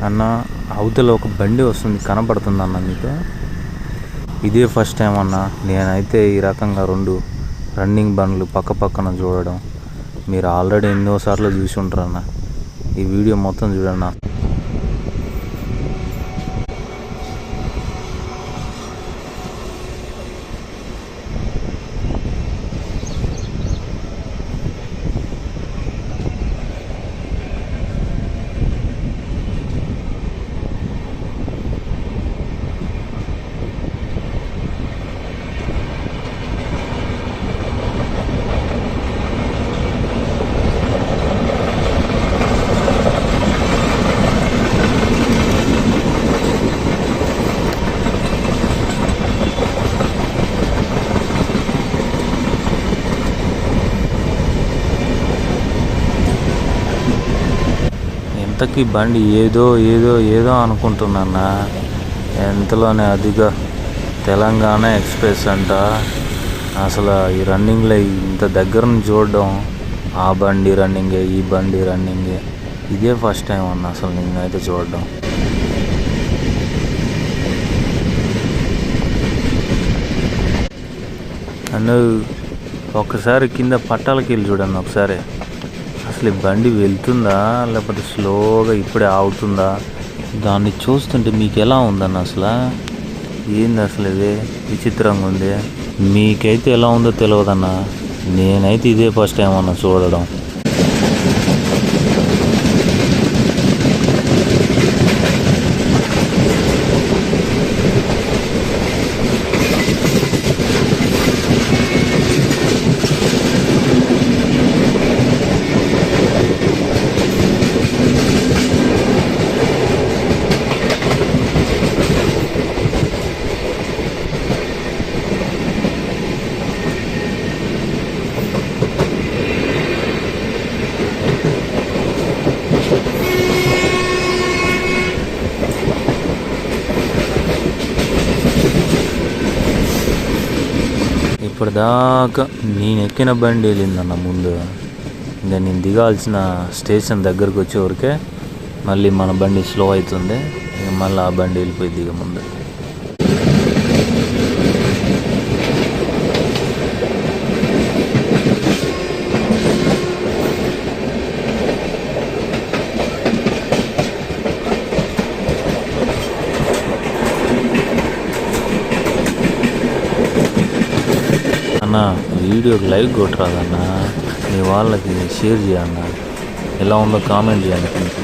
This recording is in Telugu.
అన్న అవతల ఒక బండి వస్తుంది, కనపడుతుంది అన్న మీకు? ఇదే ఫస్ట్ టైం అన్న నేనైతే ఈ రకంగా 2 రన్నింగ్ బండ్లు పక్క పక్కన చూడడం. మీరు ఆల్రెడీ ఎన్నోసార్లు చూసి ఉంటారన్న. ఈ వీడియో మొత్తం చూడన్న. ఇంతకీ బండి ఏదో ఏదో ఏదో అనుకుంటున్నా. ఎంతలోనే అదిగా తెలంగాణ ఎక్స్ప్రెస్ అంట. అసలు ఈ రన్నింగ్లో ఇంత దగ్గర నుంచి చూడడం, ఆ బండి రన్నింగే, ఈ బండి రన్నింగే, ఇదే ఫస్ట్ టైం అన్న అసలు నేనైతే చూడడం. అండ్ ఒకసారి కింద పట్టాలకి వెళ్ళి చూడండి ఒకసారి. అసలు ఈ బండి వెళ్తుందా లేకపోతే స్లోగా ఇప్పుడే ఆగుతుందా? దాన్ని చూస్తుంటే మీకు ఎలా ఉందన్న అసలు? ఏంది అసలు ఇది విచిత్రంగా ఉంది. మీకైతే ఎలా ఉందో తెలియదన్న, నేనైతే ఇదే ఫస్ట్ టైం అన్న చూడడం. ఇప్పటిదాకా నేను ఎక్కిన బండి వెళ్ళిందన్న ముందు. ఇంకా నేను దిగాల్సిన స్టేషన్ దగ్గరకు వచ్చేవరకే మళ్ళీ మన బండి స్లో అవుతుంది. ఇక మళ్ళీ ఆ బండి వెళ్ళిపోయింది ఇక ముందు. అన్న వీడియోకి లైక్ కొట్టరాదన్నా, మీ వాళ్ళకి షేర్ చేయన్న, ఎలా ఉందో కామెంట్ చేయండి.